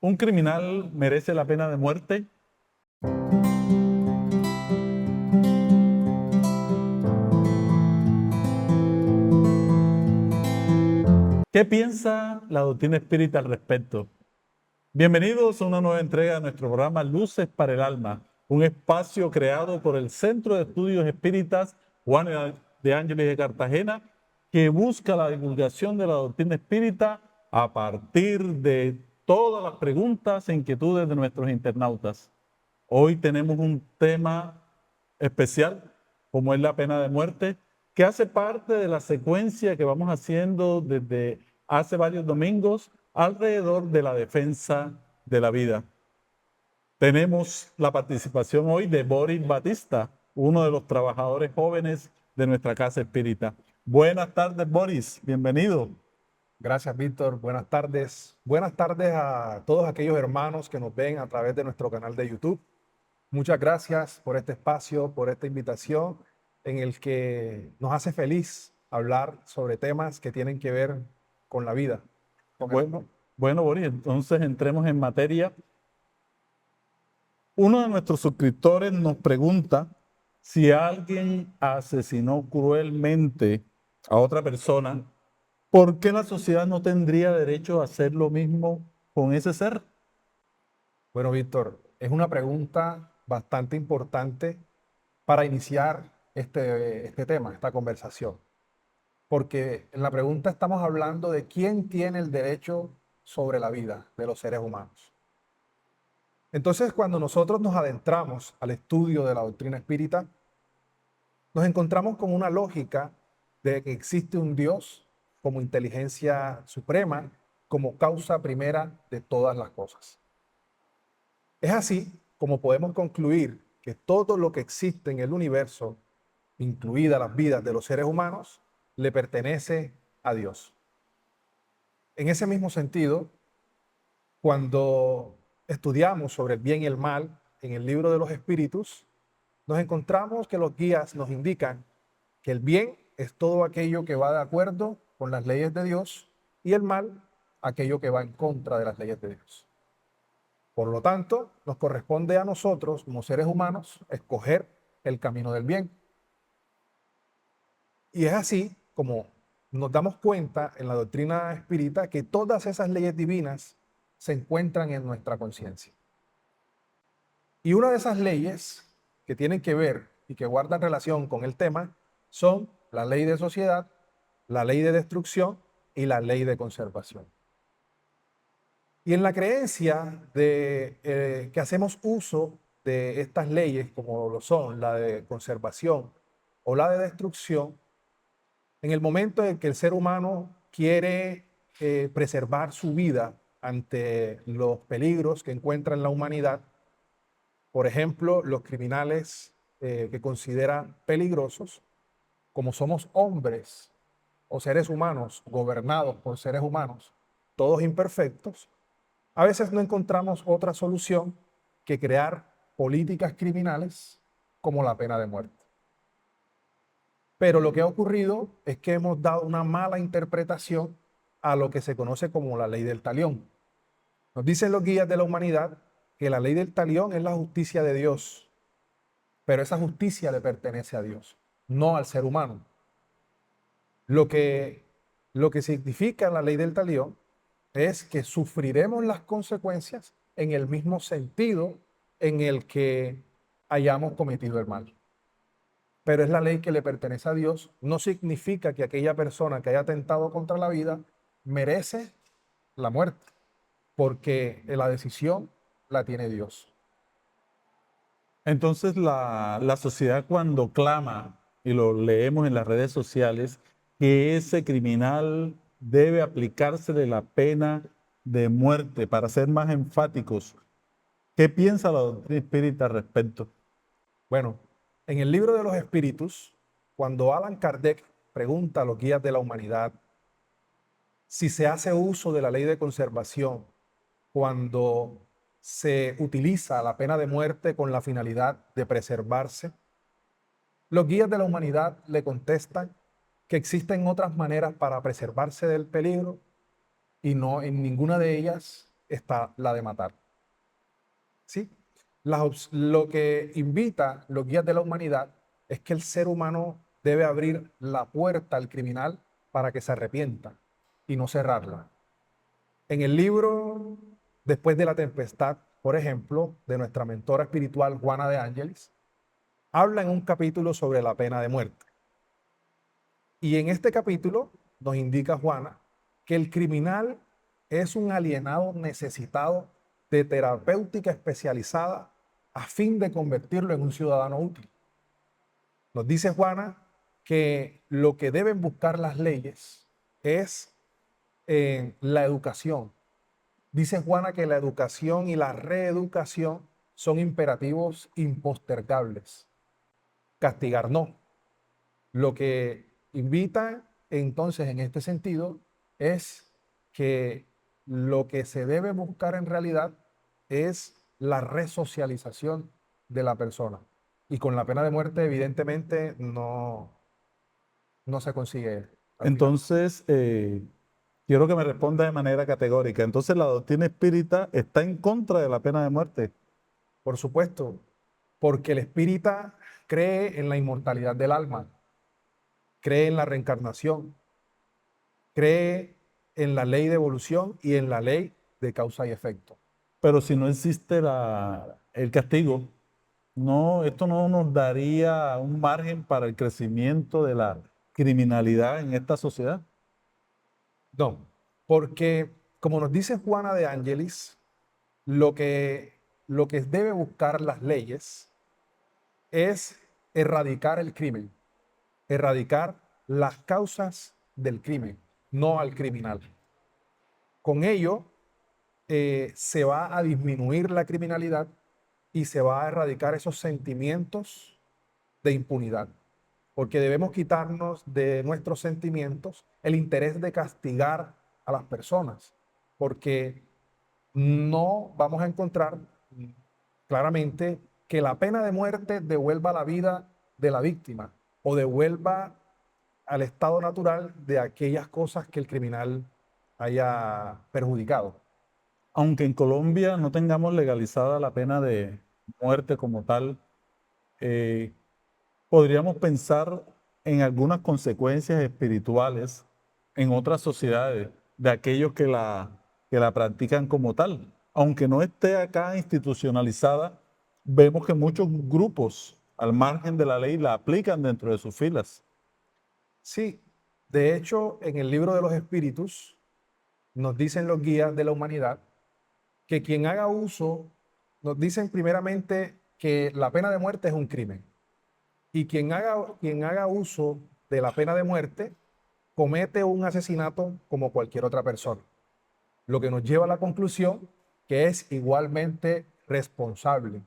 ¿Un criminal merece la pena de muerte? ¿Qué piensa la doctrina espírita al respecto? Bienvenidos a una nueva entrega de nuestro programa Luces para el Alma, un espacio creado por el Centro de Estudios Espíritas Juan de Ángeles de Cartagena, que busca la divulgación de la doctrina espírita a partir de todas las preguntas e inquietudes de nuestros internautas. Hoy tenemos un tema especial, como es la pena de muerte, que hace parte de la secuencia que vamos haciendo desde hace varios domingos alrededor de la defensa de la vida. Tenemos la participación hoy de Boris Batista, uno de los trabajadores jóvenes de nuestra casa espírita. Buenas tardes, Boris, bienvenido. Gracias, Víctor. Buenas tardes. Buenas tardes a todos aquellos hermanos que nos ven a través de nuestro canal de YouTube. Muchas gracias por este espacio, por esta invitación en el que nos hace feliz hablar sobre temas que tienen que ver con la vida. Bueno, Boris, entonces entremos en materia. Uno de nuestros suscriptores nos pregunta si alguien asesinó cruelmente a otra persona, ¿por qué la sociedad no tendría derecho a hacer lo mismo con ese ser? Bueno, Víctor, es una pregunta bastante importante para iniciar este tema, esta conversación, porque en la pregunta estamos hablando de quién tiene el derecho sobre la vida de los seres humanos. Entonces, cuando nosotros nos adentramos al estudio de la doctrina espírita, nos encontramos con una lógica de que existe un Dios como inteligencia suprema, como causa primera de todas las cosas. Es así como podemos concluir que todo lo que existe en el universo, incluidas las vidas de los seres humanos, le pertenece a Dios. En ese mismo sentido, cuando estudiamos sobre el bien y el mal en el libro de los espíritus, nos encontramos que los guías nos indican que el bien es todo aquello que va de acuerdo con las leyes de Dios y el mal aquello que va en contra de las leyes de Dios. Por lo tanto, nos corresponde a nosotros como seres humanos escoger el camino del bien. Y es así como nos damos cuenta en la doctrina espírita que todas esas leyes divinas se encuentran en nuestra conciencia. Y una de esas leyes que tienen que ver y que guardan relación con el tema son la ley de sociedad, la ley de destrucción y la ley de conservación. Y en la creencia de que hacemos uso de estas leyes, como lo son la de conservación o la de destrucción, en el momento en que el ser humano quiere preservar su vida ante los peligros que encuentra en la humanidad, por ejemplo, los criminales que consideran peligrosos, como somos hombres o seres humanos gobernados por seres humanos, todos imperfectos, a veces no encontramos otra solución que crear políticas criminales como la pena de muerte. Pero lo que ha ocurrido es que hemos dado una mala interpretación a lo que se conoce como la ley del talión. Nos dicen los guías de la humanidad que la ley del talión es la justicia de Dios, pero esa justicia le pertenece a Dios, no al ser humano. Lo que, lo que significa la ley del talión es que sufriremos las consecuencias en el mismo sentido en el que hayamos cometido el mal. Pero es la ley que le pertenece a Dios, no significa que aquella persona que haya atentado contra la vida merece la muerte, porque la decisión la tiene Dios. Entonces la sociedad cuando clama, y lo leemos en las redes sociales, que ese criminal debe aplicársele la pena de muerte, para ser más enfáticos, ¿qué piensa la doctrina espírita al respecto? Bueno, en el libro de los espíritus, cuando Allan Kardec pregunta a los guías de la humanidad si se hace uso de la ley de conservación cuando se utiliza la pena de muerte con la finalidad de preservarse, los guías de la humanidad le contestan que existen otras maneras para preservarse del peligro y no en ninguna de ellas está la de matar. ¿Sí? Lo que invita los guías de la humanidad es que el ser humano debe abrir la puerta al criminal para que se arrepienta y no cerrarla. En el libro Después de la Tempestad, por ejemplo, de nuestra mentora espiritual Juana de Ángelis, habla en un capítulo sobre la pena de muerte. Y en este capítulo nos indica Juana que el criminal es un alienado necesitado de terapéutica especializada a fin de convertirlo en un ciudadano útil. Nos dice Juana que lo que deben buscar las leyes es la educación. Dice Juana que la educación y la reeducación son imperativos impostergables. Castigar no. Lo que invita entonces en este sentido es que lo que se debe buscar en realidad es la resocialización de la persona. Y con la pena de muerte evidentemente no se consigue al final. Entonces, quiero que me responda de manera categórica. Entonces, la doctrina espírita está en contra de la pena de muerte. Por supuesto, porque el espírita cree en la inmortalidad del alma, cree en la reencarnación, cree en la ley de evolución y en la ley de causa y efecto. Pero si no existe el castigo, no, esto no nos daría un margen para el crecimiento de la criminalidad en esta sociedad. No, porque como nos dice Juana de Ángelis, lo que debe buscar las leyes es erradicar el crimen, erradicar las causas del crimen, no al criminal. Con ello, se va a disminuir la criminalidad y se va a erradicar esos sentimientos de impunidad, porque debemos quitarnos de nuestros sentimientos el interés de castigar a las personas, porque no vamos a encontrar claramente que la pena de muerte devuelva la vida de la víctima o devuelva al estado natural de aquellas cosas que el criminal haya perjudicado. Aunque en Colombia no tengamos legalizada la pena de muerte como tal, eh, podríamos pensar en algunas consecuencias espirituales en otras sociedades de aquellos que la practican como tal. Aunque no esté acá institucionalizada, vemos que muchos grupos al margen de la ley la aplican dentro de sus filas. Sí, de hecho, en el libro de los espíritus nos dicen los guías de la humanidad que quien haga uso, nos dicen primeramente que la pena de muerte es un crimen. Y quien haga uso de la pena de muerte comete un asesinato como cualquier otra persona. Lo que nos lleva a la conclusión que es igualmente responsable,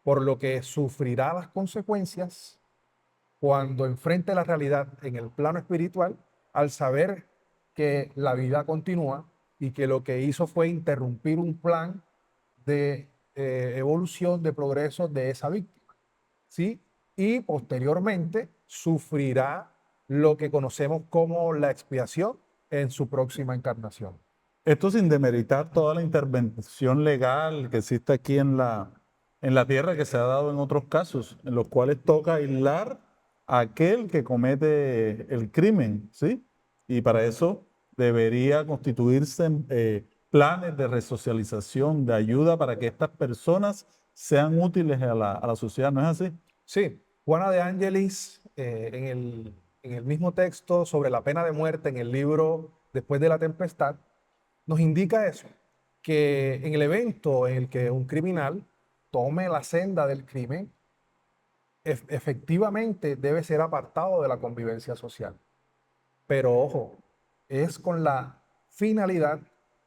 por lo que sufrirá las consecuencias cuando enfrente la realidad en el plano espiritual, al saber que la vida continúa y que lo que hizo fue interrumpir un plan de evolución, de progreso de esa víctima. ¿Sí? Y posteriormente sufrirá lo que conocemos como la expiación en su próxima encarnación. Esto sin demeritar toda la intervención legal que existe aquí en la tierra que se ha dado en otros casos, en los cuales toca aislar a aquel que comete el crimen, ¿sí? Y para eso debería constituirse planes de resocialización, de ayuda para que estas personas sean útiles a la sociedad, ¿no es así? Sí, Juana de Ángelis, en el mismo texto sobre la pena de muerte, en el libro Después de la Tempestad, nos indica eso, que en el evento en el que un criminal tome la senda del crimen, efectivamente debe ser apartado de la convivencia social. Pero ojo, es con la finalidad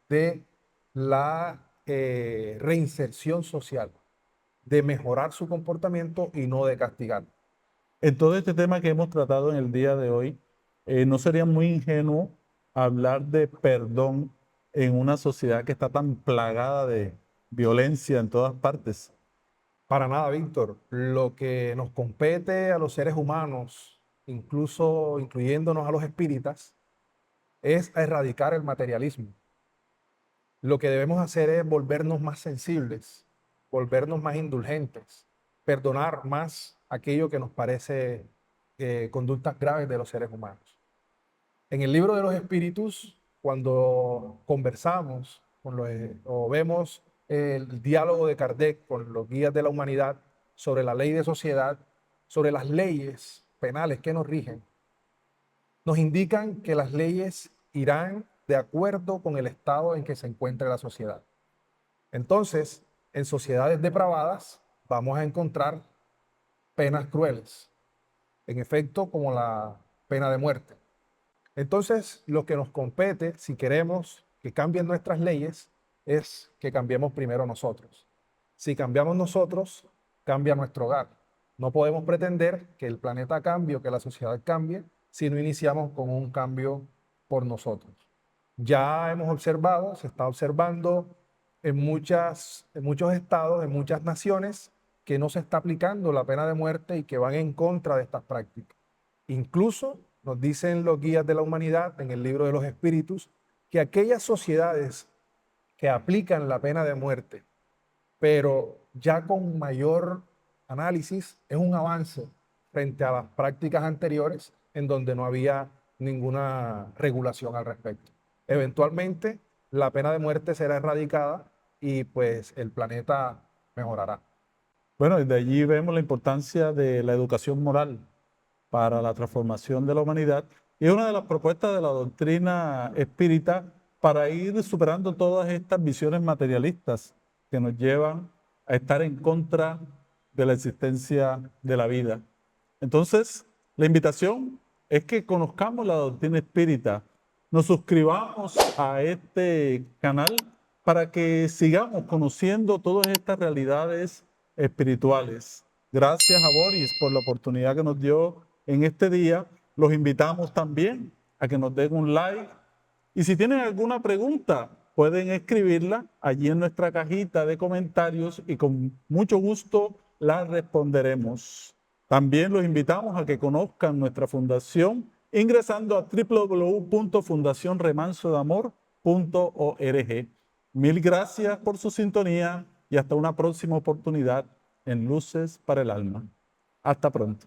de la reinserción social, de mejorar su comportamiento y no de castigar. En todo este tema que hemos tratado en el día de hoy, no sería muy ingenuo hablar de perdón en una sociedad que está tan plagada de violencia en todas partes. Para nada, Víctor. Lo que nos compete a los seres humanos, incluso incluyéndonos a los espíritas, es erradicar el materialismo. Lo que debemos hacer es volvernos más sensibles, volvernos más indulgentes, perdonar más aquello que nos parece conductas graves de los seres humanos. En el libro de los Espíritus, cuando conversamos o vemos el diálogo de Kardec con los guías de la humanidad sobre la ley de sociedad, sobre las leyes penales que nos rigen, nos indican que las leyes irán de acuerdo con el estado en que se encuentre la sociedad. Entonces, en sociedades depravadas vamos a encontrar penas crueles, en efecto, como la pena de muerte. Entonces, lo que nos compete, si queremos que cambien nuestras leyes, es que cambiemos primero nosotros. Si cambiamos nosotros, cambia nuestro hogar. No podemos pretender que el planeta cambie o que la sociedad cambie si no iniciamos con un cambio por nosotros. Ya hemos observado, se está observando en muchos estados, en muchas naciones, que no se está aplicando la pena de muerte y que van en contra de estas prácticas. Incluso nos dicen los guías de la humanidad en el libro de los Espíritus que aquellas sociedades que aplican la pena de muerte, pero ya con mayor análisis, es un avance frente a las prácticas anteriores en donde no había ninguna regulación al respecto. Eventualmente, la pena de muerte será erradicada y pues el planeta mejorará. Bueno, desde allí vemos la importancia de la educación moral para la transformación de la humanidad y es una de las propuestas de la doctrina espírita para ir superando todas estas visiones materialistas que nos llevan a estar en contra de la existencia de la vida. Entonces, la invitación es que conozcamos la doctrina espírita, nos suscribamos a este canal para que sigamos conociendo todas estas realidades espirituales. Gracias a Boris por la oportunidad que nos dio en este día. Los invitamos también a que nos den un like y si tienen alguna pregunta pueden escribirla allí en nuestra cajita de comentarios y con mucho gusto la responderemos. También los invitamos a que conozcan nuestra fundación ingresando a www.fundacionremansodamor.org. Mil gracias por su sintonía y hasta una próxima oportunidad en Luces para el Alma. Hasta pronto.